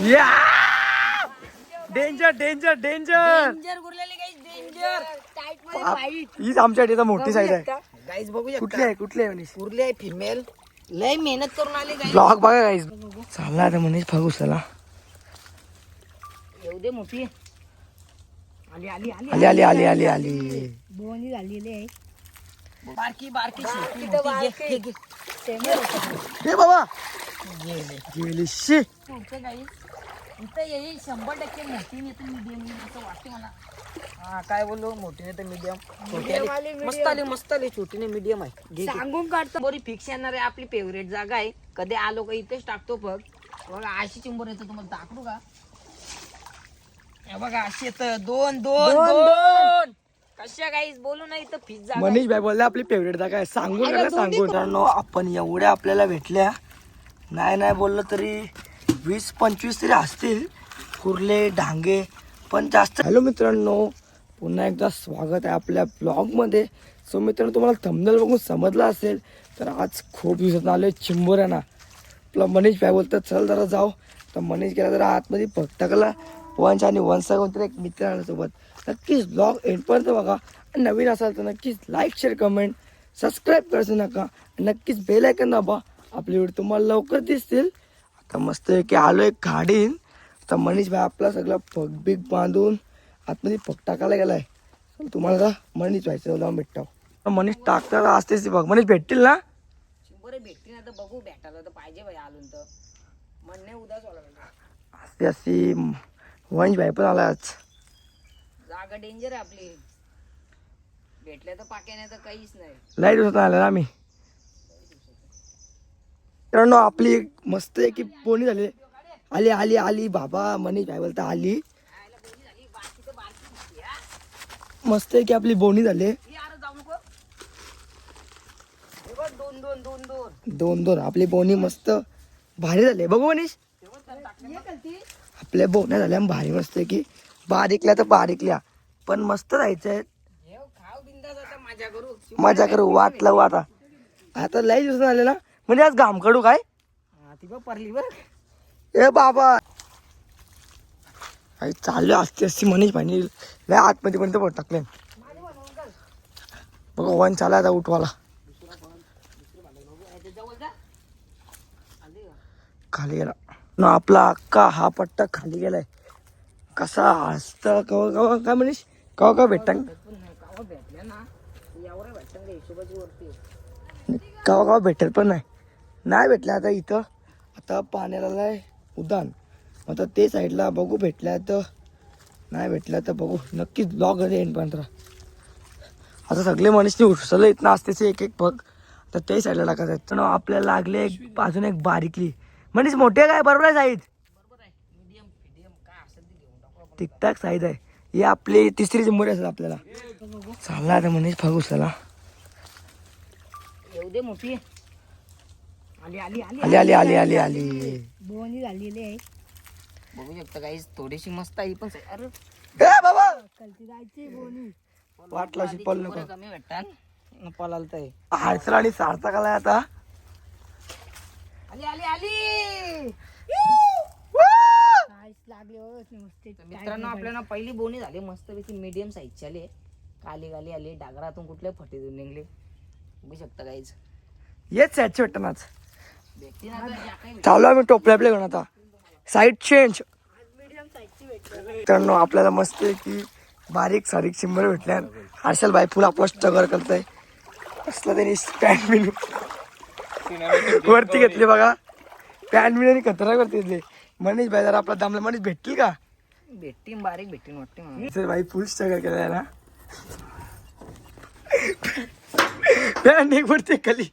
या danger danger danger danger गुरलेली गाईस danger tight मध्ये fight हीच आमच्या मोठी साईज आहे. गाईस बघू शकता कुठली आहे कुठली आहे मनीष? कुर्ली आहे फिमेल लय मेहनत करून आली गाईस ब्लॉग बघा गाईस. चालला आता मनीष बघू चला. एवढे मोठी आली आली आली आली आली आली आली. बोनी झालेली आहे बारकी बारकी शेती मोठी. घे, घे, घे. हे बाबा गेले. गेली शी. पुढचं गाईस इथं येईल 100% मोठी नाही तर मीडियम असं वाटते मला. हा काय बोललो मोठी नाही तर मीडियम मस्त आली मस्त आली छोटी नाही मीडियम आहे सांगून काढतो बोरी फिक्स येणार आहे आपली फेवरेट जागा आहे कधी आलो का इथेच टाकतो बघा अशी चिंबर येतं तुम्हाला दाखवू का हे बघा अशी येतं दोन दोन दोन कशा गाईस बोलू नाही तर फिक्स जागा मनीष भाई बोलले आपली फेवरेट जागा आहे. सांगून नका सांगून. मित्रांनो आपण एवढ्या आपल्याला भेटल्या नाही नाही बोललं तरी 20-25 तरी असतील कुर्ले डांगे पण जास्त. हॅलो मित्रांनो पुन्हा एकदा स्वागत आहे आपल्या ब्लॉगमध्ये. सो मित्रांनो तुम्हाला थंबनेल बघून समजलं असेल तर आज खूप दिवसात आलो आहे चिंबोऱ्यांना. आपला मनीष भाई बोलतात चल जरा जाऊ तर मनीष गेला जरा आतमध्ये भक्ताकला वंश आणि वंशा कोणतरी एक मित्र आल्यासोबत. नक्कीच ब्लॉग एंडपर्यंत बघा आणि नवीन असाल तर नक्कीच लाईक शेअर कमेंट सबस्क्राईब करायचं नका. नक्कीच बेल आयकॉन दाबा आपले व्हिडिओ तुम्हाला लवकर दिसतील. आता मस्त की आलो एक गाडीन तर मनीष भाई आपला सगळं पग बिग बांधून आतमध्ये पग टाकायला गेलाय. तुम्हाला मनीष व्हायचं जाऊन भेटतो. मनीष टाकता असतेच बघ मनीष भेटतील ना बरं भेटते ना तर बघू भेटायला तर पाहिजे भाई आलून तर म्हणणे उद्याच अशी अशी वंश भाई पण आला आज. जागा डेंजर आहे आपली भेटल्या तर पाक्या नाही तर काहीच नाही लाईट दिवसात आला ना आम्ही. मित्रांनो आपली मस्त आहे की पोणी झाली आली आली आली बाबा मनीष भाई बोलता आली मस्त आहे की आपली बोनी झाली दोन दोन आपली बोनी मस्त भारी झाली बघू मनीष. आपल्या बोन्या झाल्या भारी मस्त आहे की बारीकल्या तर बारीकल्या पण मस्त राहायचंय मजा करू वाटलं आता आता लई दिवस आले ना म्हणजे आज घाम काढू काय परली बर ए बाबा काही चालले असते असती मनीष भाई लय आतमध्ये पण ते टाकले बघा वन चाला आता उठवाला खाली गेला ना आपला अक्का हा पट्टा खाली गेलाय. कसा हसत कवा कवा काय मनीष कवा कवा भेटता कवा कवा भेटेल पण नाही भेटलं आता इथं आता पाण्याला उदान आता ते साईडला बघू भेटल्या तर नाही भेटल्या तर बघू नक्कीच ब्लॉग येईन पण आता सगळे मनीषने उठसलं इथं असतेच एक एक बघ तर ते साईडला टाकायचं तर आपल्याला लागले एक अजून एक बारीकली मनीष मोठे काय बरोबर आहे साईज ठीकठाक साईज आहे. ही आपली तिसरी चिंबोरी असेल आपल्याला. चालला आता मनीष बघू चला एवढे मोठी आली आली आली आली आली आली आली बोनी झालेली आहे बघू शकता गाईस थोडीशी मस्त आहे पण अरे ए बाबा कलती जायची बोनी वाटला शिपल नको कमी भेटतात पळालतय हारसर आणि सारता काला आता आली आली आली मित्रांनो आपल्याला पहिली बोनी झाली मस्त पैकी मीडियम साईजची आली काली गाली आली डागरातून कुठल्या फटीतून निघले बघू शकता गाईज येच साईडचे भेटतं आज चालू आम्ही टोपल्या आपल्या घेऊन आता साईड चेंज. मित्रांनो आपल्याला मस्त आहे की बारीक सारीक चिंबर भेटल्या. हर्षल बाई फुल आपला स्ट्रगल करताय असला त्यांनी पॅन्ट बिन वरती घेतली बघा पॅन्ट बिन आणि खतरा वरती घेतली. मनीष भाई जरा आपला दामला मनीष भेटतील का भेटतील बारीक भेटतील वाटते सर भाई फुल स्ट्रगल केलाय ना पॅन्ट एक वरती खाली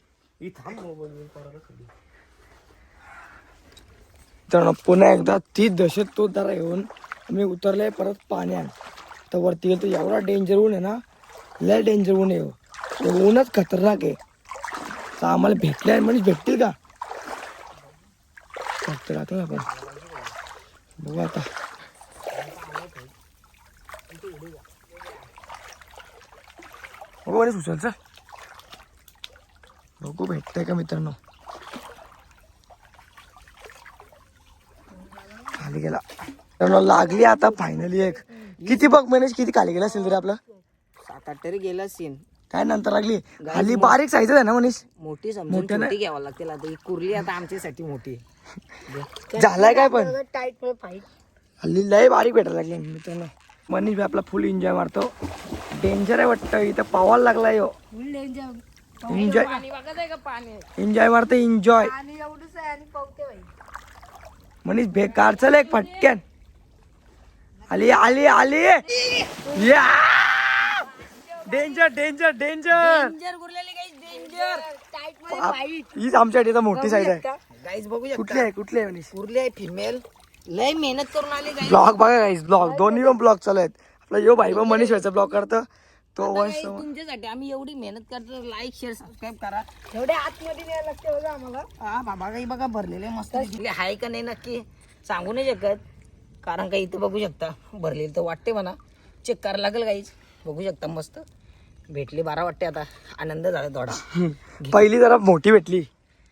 तर पुन्हा एकदा ती दहशत तो जरा येऊन आम्ही उतरले परत पाण्यात तर वरती गेलो एवढा डेंजर ऊन आहे ना लय डेंजर ऊन आहे ऊनच खतरनाक आहे तर आम्हाला भेटले म्हणजे भेटतील का टाकलं आपण बघू आता बघू म्हणे सुचलचं बघू भेटतंय का मित्रांनो खाली गेला. तर लागली आता फायनली एक. किती बघ मनीष किती खाली गेला असेल तरी आपलं 7-8 तरी गेला सीन. काय नंतर लागली खाली बारीक साईज आहे ना मनीष. मोठी समजून छोटी घ्यावं लागते आता. ही कुर्ली आता आमच्यासाठी मोठी झालाय काय पण टाईट मध्ये फाईट. हल्ली लय बारीक भेटायला लागली मित्रांनो. मनीष भाई आपला फुल एन्जॉय मारतो. डेंजर आहे वाटतं इथं पावायला लागलाय हो. फुल डेंजर. एन्जॉय पाणी बघत आहे का पाणी. एन्जॉय मारतो एन्जॉय. आणि एवढंच आहे आणि पावते बाई. मनीष बेकार चल एक फटक्यान. आली आली आली या डेंजर डेंजर डेंजर. डेंजर कुर्लेली गाईस डेंजर. टाईट मध्ये फाईट. हीच आमच्या इथं मोठी साईज आहे. गाईस बघू शकता. कुठली आहे कुठली आहे मनीष. कुर्ली आहे फिमेल. लय मेहनत करून आली गाईस. ब्लॉग बघा गाईस ब्लॉग दोन्ही पण ब्लॉग चालू आहेत. आपला यो भाई पण मनीष व्हायचा ब्लॉग करतो तो वॉइस. तुमच्यासाठी आम्ही एवढी मेहनत करतो. लाईक शेअर सबस्क्राईब करा. एवढे आतमध्ये न्यायला लागते बघा आम्हाला. हा बाबा काही बघा भरलेले मस्त आहे का नाही नक्की सांगू नाही शकत. कारण का इथं बघू शकता भरलेलं तर वाटते म्हणा. चेक करायला लागेल गाईच. बघू शकता मस्त भेटली. बारा वाटते आता. आनंद झाला थोडा. पहिली जरा मोठी भेटली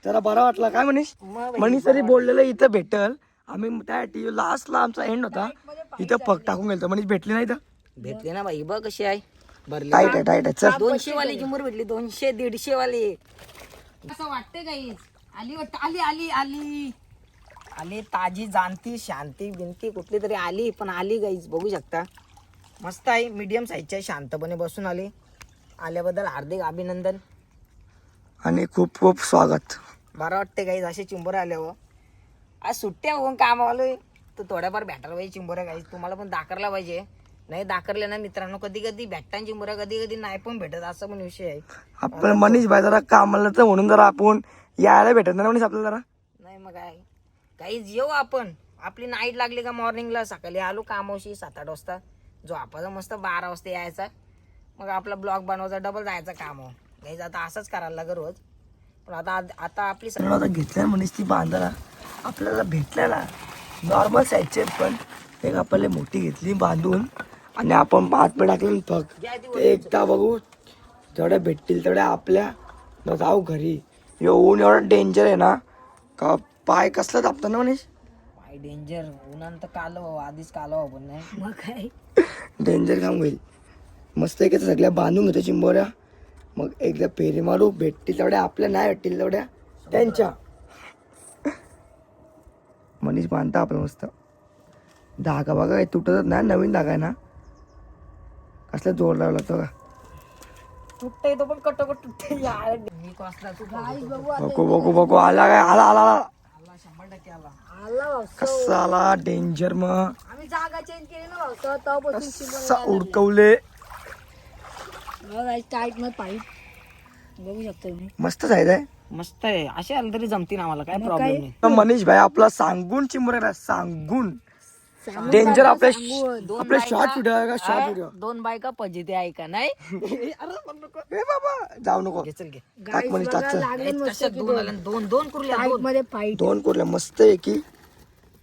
जरा बरा वाटला काय मनीष. मनीष तरी बोललेलं इथं भेटल. आम्ही त्या लास्टला आमचा एंड होता इथं पग टाकून गेलो. मनीष भेटली नाही तर भेटली ना बाई. बघ कशी आहे भरली. टाईट आहे टाईट आहे चल. 200 वाली चिंबूर भेटली. 200-150 वाली. असं वाटते गाईच. आली वाटत. आली आली आली आली ताजी जाणती शांती बिनती कुठली तरी आली. पण आली गाईज बघू शकता. मस्त आहे. मीडियम साईजच्या शांतपणे बसून आली. आल्याबद्दल हार्दिक अभिनंदन आणि खूप खूप स्वागत. बरं वाटते गाईज असे चिंबोरे आल्यावर. आज सुट्ट्या होऊन काम आलोय तर थोड्याफार भेटायला पाहिजे चिंबोऱ्या गाईज. तुम्हाला पण दाखरला पाहिजे. नाही दाखरले ना मित्रांनो कधी कधी भेटतात चिंबोऱ्या कधी कधी नाही पण भेटत. असं पण विषय आहे. आपण मनीष भाई जरा कामाला तर म्हणून जरा आपण यायला भेटत नाही मनीष आपल्याला जरा. नाही मग काय गाईज येऊ आपण. आपली नाईट लागली का मॉर्निंगला सकाळी आलो कामावशी 7-8 वाजता. जो आपण मस्त 12 वाजता यायचा. मग आपला ब्लॉग बनवायचा डबल जायचा काम. गाईज आता असंच करायला लागेल रोज. पण आता आपली आता घेतल्या मनीष ती बांधायला आपल्याला भेटल्याला नॉर्मल साईजचे पण एक आपल्याला मोठी घेतली बांधून आणि आपण हात पे टाकले फक्त ते एकदा बघू जेवढ्या भेटतील तेवढ्या आपल्या मग जाऊ घरी. येऊन एवढं डेंजर आहे ना का पाय कसला दाबतं ना मनीष. पाय डेंजर. उन्हांत कालो आधीच कालो आपण नाही मग काय डेंजर काम होईल. मस्त एक सगळ्या बांधून घेतो चिंबोऱ्या. मग एकदा फेरी मारू भेटतील तेवढ्या आपल्या नाही भेटतील तेवढ्या त्यांच्या. मनीष बांधता आपलं मस्त. धागा बघा काही तुटतच नाही. नवीन धागा आहे ना कसला जोर लावला तो का. तुटते तो पण कटोकट तुटते यार. मी कसला तू गाईस बघू बघू बघू बघू आला काय आला आला आला आला 100% आला. आला भाऊ. कसा आला डेंजर. मग आम्ही जागा चेंज केली ना भाऊ तेव्हापासून कसा उडकवले. टाईट मध्ये फाईट. बघू शकतो तुम्ही. मस्त साईज आहे. मस्त आहे. असे आलं तरी जमतील आम्हाला काय मग प्रॉब्लेम काय? नाही. तर मनीष भाई आपला सांगून चिंबोऱ्या सांगून डेंजर आपल्या आपले शॉर्ट व्हिडिओ आहे का शॉर्ट व्हिडिओ. 2 बायका पजिते आहे का नाही. ए बाबा जाऊ नको. घे चल घे. टाक मनीष टाक चल. लागेल मस्त कशात 2 आल्या 2 कुर्ल्या टाईट मध्ये फाईट. 2 कुर्ल्या मस्त आहे की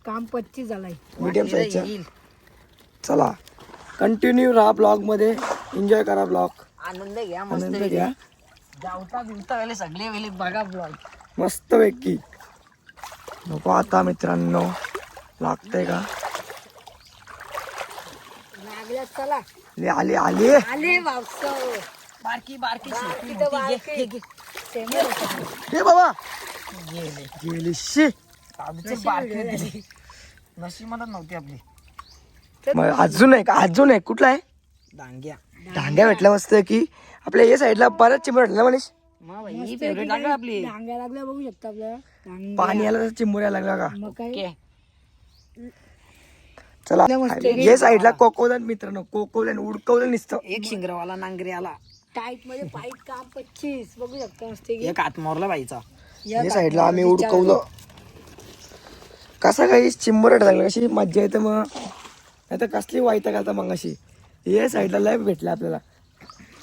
काम 25 झालाय. मीडियम साईजच्या. येईल. चला कंटिन्यू राहा ब्लॉग मध्ये. एन्जॉय करा ब्लॉग. आनंद घ्या मस्त आनंद घ्या जावता बिवता वेळे सगळे वेळे बघा ब्लॉग. मस्त पैकी. नको आता मित्रांनो लागतंय का. लागल्या चला. आली आली आले भाऊ. बारकी बारकी छोटी तिथं मोठी. घे, बारकी. घे, घे. सेमर होतं. हे बाबा गेले. गेली शी. आमची बारकी दिली. नशिबातच नव्हती आपली. मग अजून एक अजून एक कुठला आहे डांग्या. डांग्या भेटला मस्त की आपल्या या साईडला बऱ्याच चिंबोऱ्या भेटल्या मनीष. मग बाई ही फेवरेट जागा आपली. डांग्या लागल्या बघू शकता आपल्याला. डांग्या. पाणी आलं तर चिंबोऱ्या लागला का. मग काय ओके. चला या साईडला कोकोलन मित्रांनो कोकोलन उडकवलं नुसतं. एक शिंगरावाला नांगरी आला. टाईट मध्ये फाईट काम 25 बघू शकता मस्त की. एक हात मारला बाईचा. या साईडला आम्ही उडकवलं. कसा काही चिंबोऱ्या लागला कशी मज्जा येते. मग नाही तर कसली वाईट घालता मग अशी. या साईडला लय भेटलं आपल्याला.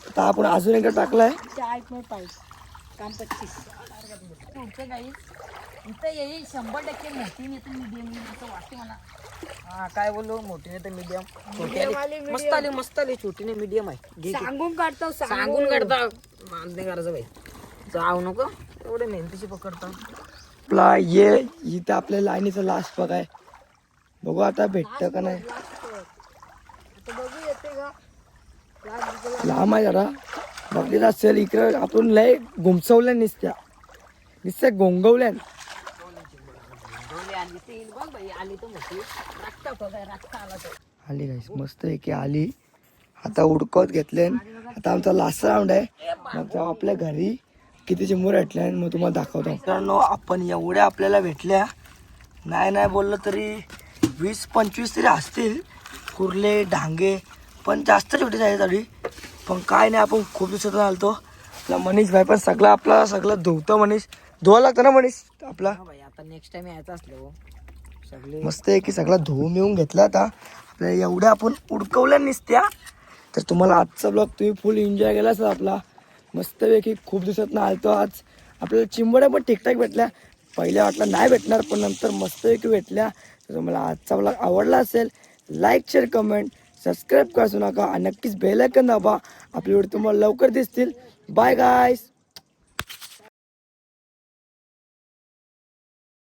आता आपण अजून एकदा टाकलाय. टाईट मध्ये फाईट काम 25. पुढचं काही इथं येईल 100% मोठी नाही तर मीडियम असं वाटते मला. हा काय बोललो मोठी नाही तर मीडियम. छोटी आली मस्त आली मस्त आली. छोटी नाही मीडियम आहे. घे, घे. सांगून काढतो सांगून काढता. मान नाही करायचं बाई. जाऊ नको एवढे मेहनतीची पकडता. आपला ये इथं आपल्या लाईनीचा लास्ट बघ आहे. बघू आता भेटतं का नाही. आता बघू येते का लास्ट दिसेल. लांब आहे जरा बघितलं असेल इकडं आपण लय घुमसवल्या नुसत्या गोंगवल्या. आली ते येईल बघ बाई, आली तर मोठी रस्ता होता काय, रस्ता आला तो. आली गाईस मस्त आहे की आली. आता उडकवत घेतले. आता आमचा लास्ट राऊंड आहे. मग जाऊ आपल्या घरी किती चिंबूर भेटल्या मग तुम्हाला दाखवतो. मित्रांनो आपण एवढ्या आपल्याला भेटल्या नाही बोललं तरी 20-25 तरी असतील. कुर्ले डांगे पण जास्त छोटे आहे तरी. पण काय नाही आपण खूप दिवसातून आलतो. आपला मनीष भाई पण सगळं धुवतो. मनीष धुवायला लागतं ना मनीष आपला. हा बाई आता नेक्स्ट टाइम यायचं असलं सगळे मस्त आहे की सगळा धुवून येऊन घेतला. आता आपल्याला एवढ्या आपण उडकवल्या नसत्या. तर तुम्हाला आजचा ब्लॉग तुम्ही फुल एन्जॉय केला असेल आपला. मस्तपैकी खूप दिवसात आलतो. आज आपल्याला चिंबड्या पण ठीकठाक भेटल्या. पहिल्या वाटलं नाही भेटणार पण नंतर मस्तपैकी भेटल्या. तर तुम्हाला आजचा ब्लॉग आवडला असेल लाईक शेअर कमेंट सबस्क्राईब करू नका आणि नक्कीच बेल आयकॉन दाबा. आपले व्हिडिओ तुम्हाला लवकर दिसतील. बाय गाईस.